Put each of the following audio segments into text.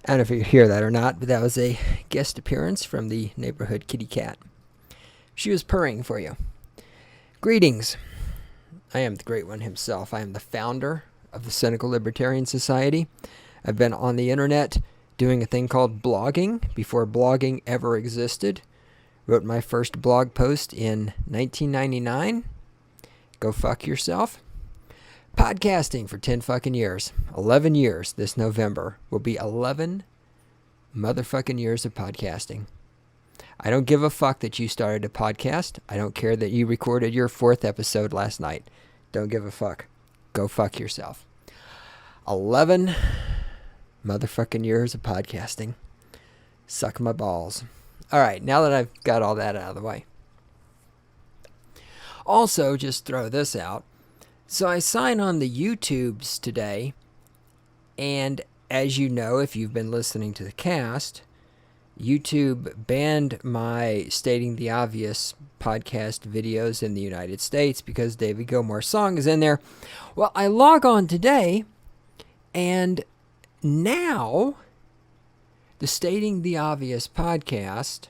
I don't know if you could hear that or not, but that was a guest appearance from the neighborhood kitty cat. She was purring for you. Greetings. I am the great one himself. I am the founder of the Cynical Libertarian Society. I've been on the internet doing a thing called blogging before blogging ever existed. Wrote my first blog post in 1999. Go fuck yourself. Podcasting for 10 fucking years. 11 years this November will be 11 motherfucking years of podcasting. I don't give a fuck that you started a podcast. I don't care that you recorded your 4th episode last night. Don't give a fuck. Go fuck yourself. 11 motherfucking years of podcasting. Suck my balls. All right, now that I've got all that out of the way. Also, just throw this out. So I sign on the YouTubes today, and as you know, if you've been listening to the cast, YouTube banned my Stating the Obvious podcast videos in the United States because David Gilmour's song is in there. Well, I log on today, and now the Stating the Obvious podcast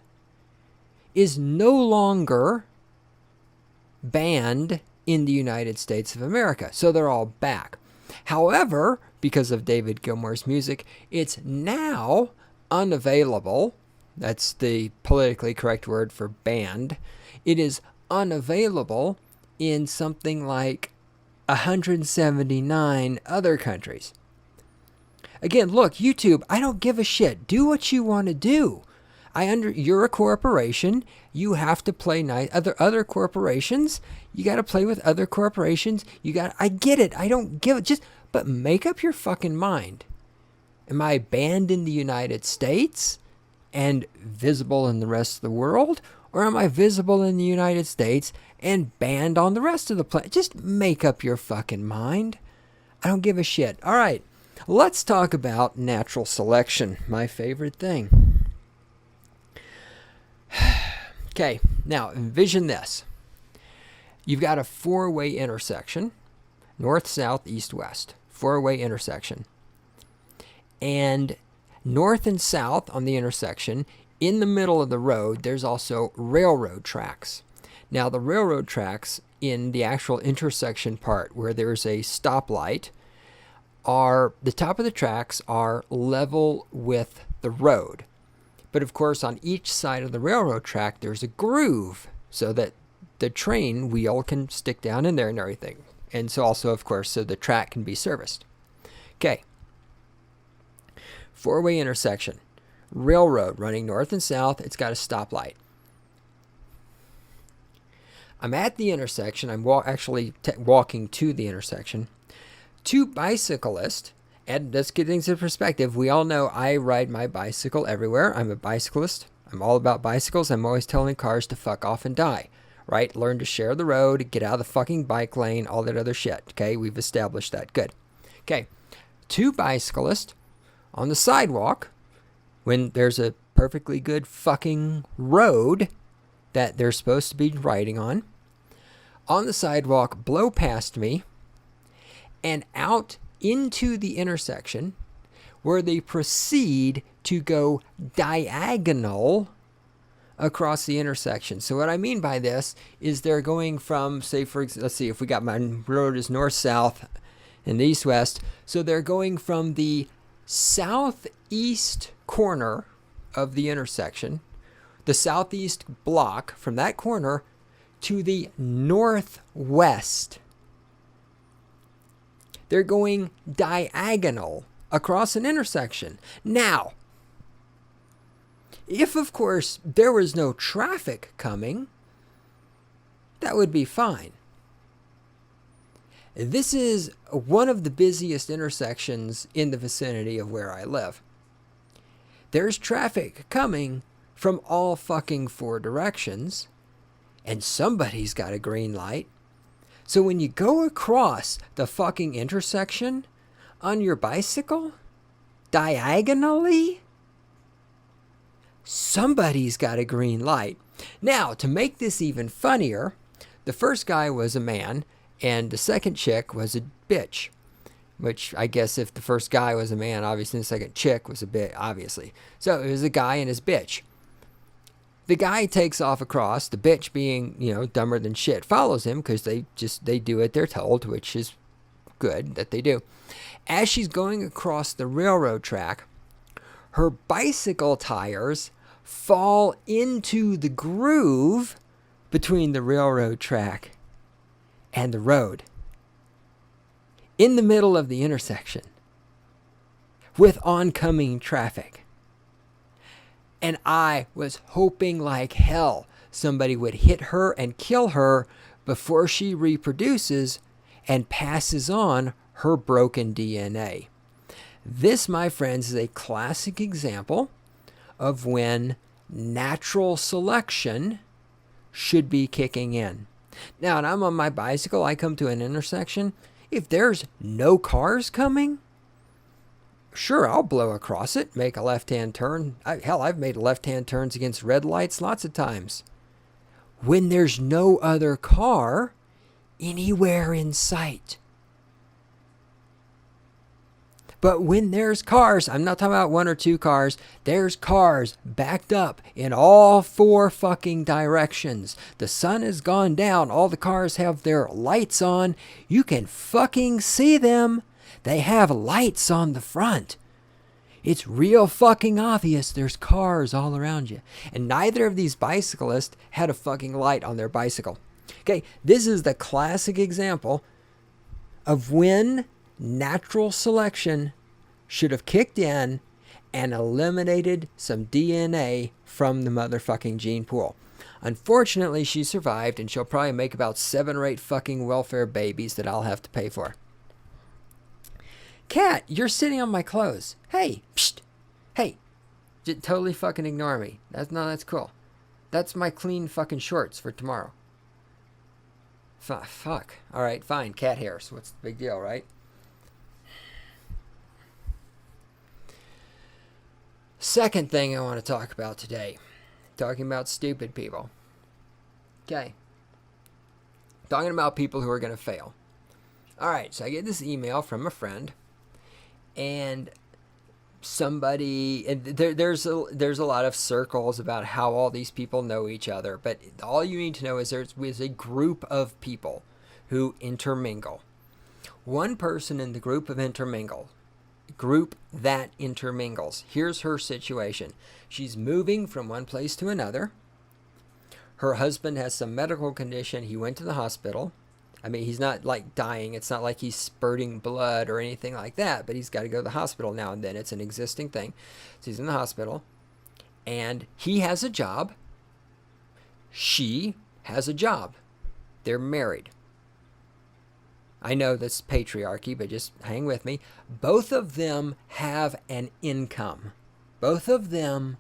is no longer banned in the United States of America. So they're all back. However, because of David Gilmour's music, it's now unavailable. That's the politically correct word for banned. It is unavailable in something like 179 other countries. Again, look, YouTube, I don't give a shit. Do what you want to do. You're a corporation. You have to play nice. Other corporations, you got to play with other corporations. I get it. I don't give it. But make up your fucking mind. Am I banned in the United States and visible in the rest of the world? Or am I visible in the United States and banned on the rest of the planet? Just make up your fucking mind. I don't give a shit. All right. Let's talk about natural selection. My favorite thing. Okay, now envision this. You've got a 4-way intersection, north, south, east, west. 4-way intersection. And north and south on the intersection, in the middle of the road, there's also railroad tracks. Now, the railroad tracks in the actual intersection part where there's a stoplight the top of the tracks are level with the road. But of course, on each side of the railroad track, there's a groove so that the train wheel can stick down in there and everything. And so also, of course, so the track can be serviced. Okay. 4-way intersection. Railroad running north and south. It's got a stoplight. I'm at the intersection. I'm walking to the intersection. 2 bicyclists. And let's get things in perspective. We all know I ride my bicycle everywhere. I'm a bicyclist. I'm all about bicycles. I'm always telling cars to fuck off and die, right? Learn to share the road, get out of the fucking bike lane, all that other shit. Okay, we've established that. Good. Okay, 2 bicyclists on the sidewalk when there's a perfectly good fucking road that they're supposed to be riding on the sidewalk, blow past me and out into the intersection where they proceed to go diagonal across the intersection. So what I mean by this is they're going from, say, let's see, if we got my road is north-south and east-west. So they're going from the southeast corner of the intersection, the southeast block from that corner to the northwest. They're going diagonal across an intersection. Now, if, of course, there was no traffic coming, that would be fine. This is one of the busiest intersections in the vicinity of where I live. There's traffic coming from all fucking 4 directions, and somebody's got a green light. So when you go across the fucking intersection on your bicycle, diagonally, somebody's got a green light. Now, to make this even funnier, the first guy was a man, and the second chick was a bitch. which I guess if the first guy was a man, obviously the second chick was a bitch, obviously. So it was a guy and his bitch. The guy takes off across, the bitch being, dumber than shit, follows him because they do what they're told, which is good that they do. As she's going across the railroad track, her bicycle tires fall into the groove between the railroad track and the road in the middle of the intersection with oncoming traffic. And I was hoping like hell somebody would hit her and kill her before she reproduces and passes on her broken DNA. This, my friends, is a classic example of when natural selection should be kicking in. Now, and I'm on my bicycle, I come to an intersection. If there's no cars coming, sure, I'll blow across it, make a left-hand turn. I've made left-hand turns against red lights lots of times. When there's no other car anywhere in sight. But when there's cars, I'm not talking about one or two cars, there's cars backed up in all four fucking directions. The sun has gone down, all the cars have their lights on. You can fucking see them. They have lights on the front. It's real fucking obvious there's cars all around you. And neither of these bicyclists had a fucking light on their bicycle. Okay, this is the classic example of when natural selection should have kicked in and eliminated some DNA from the motherfucking gene pool. Unfortunately, she survived, and she'll probably make about 7 or 8 fucking welfare babies that I'll have to pay for. Cat, you're sitting on my clothes. Hey, psst. Hey, just totally fucking ignore me. That's cool. That's my clean fucking shorts for tomorrow. Fuck. All right, fine. Cat hairs. What's the big deal, right? Second thing I want to talk about today. Talking about stupid people. Okay. Talking about people who are going to fail. All right, so I get this email from a friend. And somebody, and there's a lot of circles about how all these people know each other, but all you need to know is there's a group of people who intermingle. One person in the group that intermingles. Here's her situation. She's moving from one place to another. Her husband has some medical condition. He went to the hospital. I mean, he's not like dying. It's not like he's spurting blood or anything like that, but he's got to go to the hospital now and then. It's an existing thing. So he's in the hospital, and he has a job. She has a job. They're married. I know that's patriarchy, but just hang with me. Both of them have an income. Both of them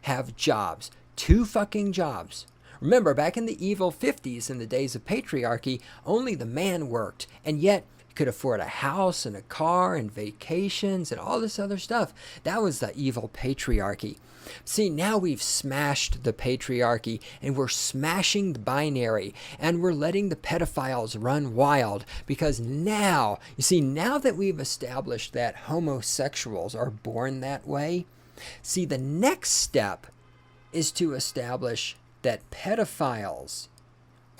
have jobs. 2 fucking jobs. Remember, back in the evil 50s, in the days of patriarchy, only the man worked, and yet he could afford a house and a car and vacations and all this other stuff. That was the evil patriarchy. See, now we've smashed the patriarchy, and we're smashing the binary, and we're letting the pedophiles run wild, because now, you see, now that we've established that homosexuals are born that way, see, the next step is to establish that pedophiles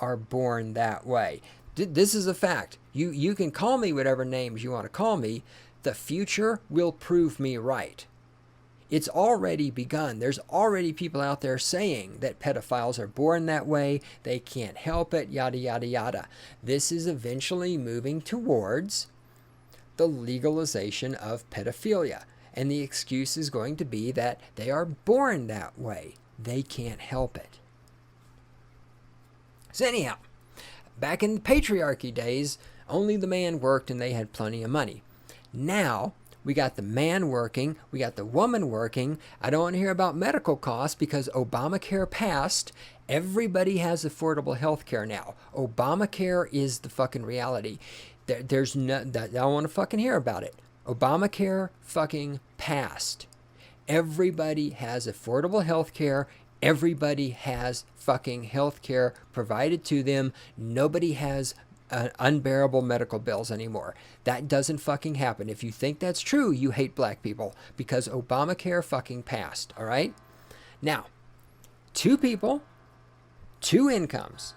are born that way. This is a fact. You can call me whatever names you want to call me. The future will prove me right. It's already begun. There's already people out there saying that pedophiles are born that way. They can't help it, yada, yada, yada. This is eventually moving towards the legalization of pedophilia. And the excuse is going to be that they are born that way. They can't help it. So anyhow, back in the patriarchy days, only the man worked and they had plenty of money. Now, we got the man working, we got the woman working. I don't want to hear about medical costs because Obamacare passed. Everybody has affordable health care now. Obamacare is the fucking reality. There's no, I don't want to fucking hear about it. Obamacare fucking passed. Everybody has affordable health care. Everybody has fucking health care provided to them. Nobody has unbearable medical bills anymore. That doesn't fucking happen. If you think that's true, you hate black people because Obamacare fucking passed, all right? Now, two people, two incomes.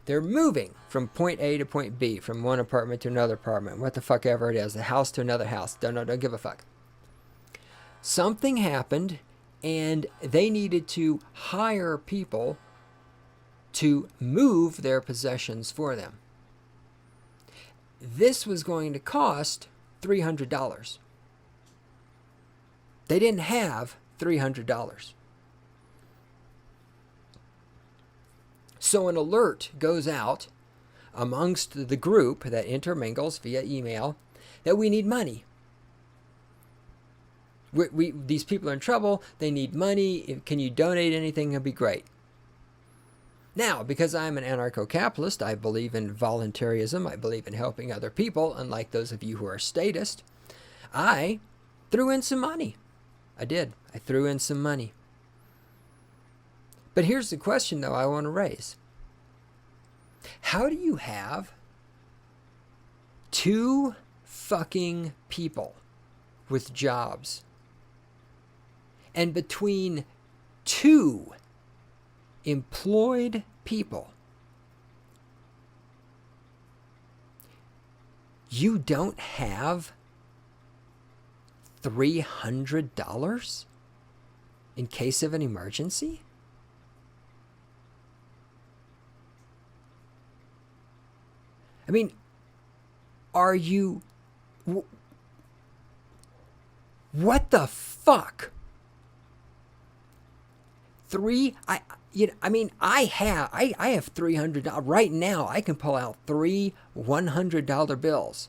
They're moving from point A to point B, from one apartment to another apartment, what the fuck ever it is, a house to another house. Don't give a fuck. Something happened and they needed to hire people to move their possessions for them. This was going to cost $300. They didn't have $300. So an alert goes out amongst the group that intermingles via email that we need money. These people are in trouble. They need money. Can you donate anything? It'd be great. Now, because I'm an anarcho-capitalist, I believe in voluntarism. I believe in helping other people, unlike those of you who are statist. I threw in some money. I did. I threw in some money. But here's the question, though, I want to raise. How do you have two fucking people with jobs, and between two employed people, you don't have $300 in case of an emergency? I mean, are you... What the fuck? I have $300 right now. I can pull out three $100 bills.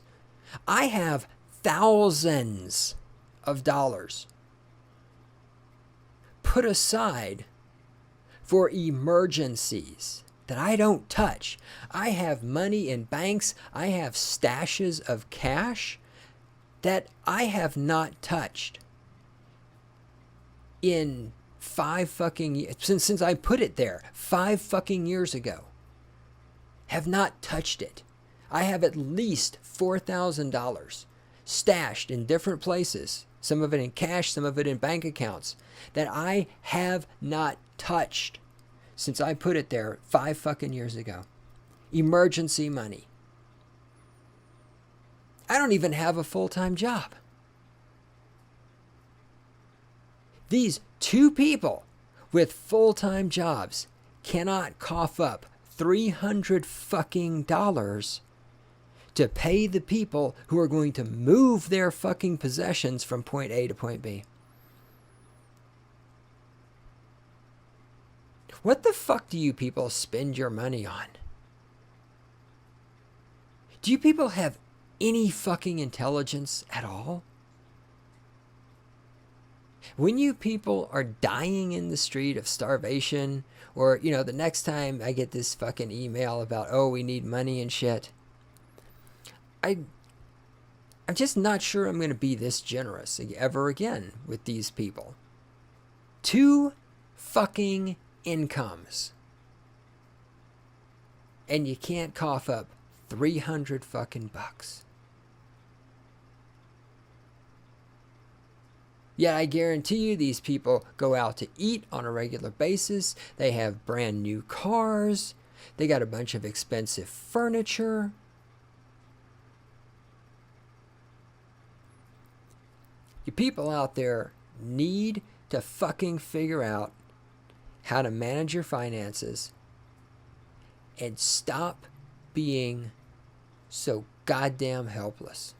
I have thousands of dollars put aside for emergencies that I don't touch. I have money in banks. I have stashes of cash that I have not touched in 5 fucking years, since I put it there 5 fucking years ago. Have not touched it. I have at least $4,000 stashed in different places, some of it in cash, some of it in bank accounts, that I have not touched since I put it there 5 fucking years ago. Emergency money. I don't even have a full-time job. These two people with full-time jobs cannot cough up $300 fucking dollars to pay the people who are going to move their fucking possessions from point A to point B. What the fuck do you people spend your money on? Do you people have any fucking intelligence at all? When you people are dying in the street of starvation, or, the next time I get this fucking email about, oh, we need money and shit, I'm just not sure I'm going to be this generous ever again with these people. 2 fucking incomes. And you can't cough up 300 fucking bucks. Yet I guarantee you these people go out to eat on a regular basis. They have brand new cars. They got a bunch of expensive furniture. You people out there need to fucking figure out how to manage your finances and stop being so goddamn helpless.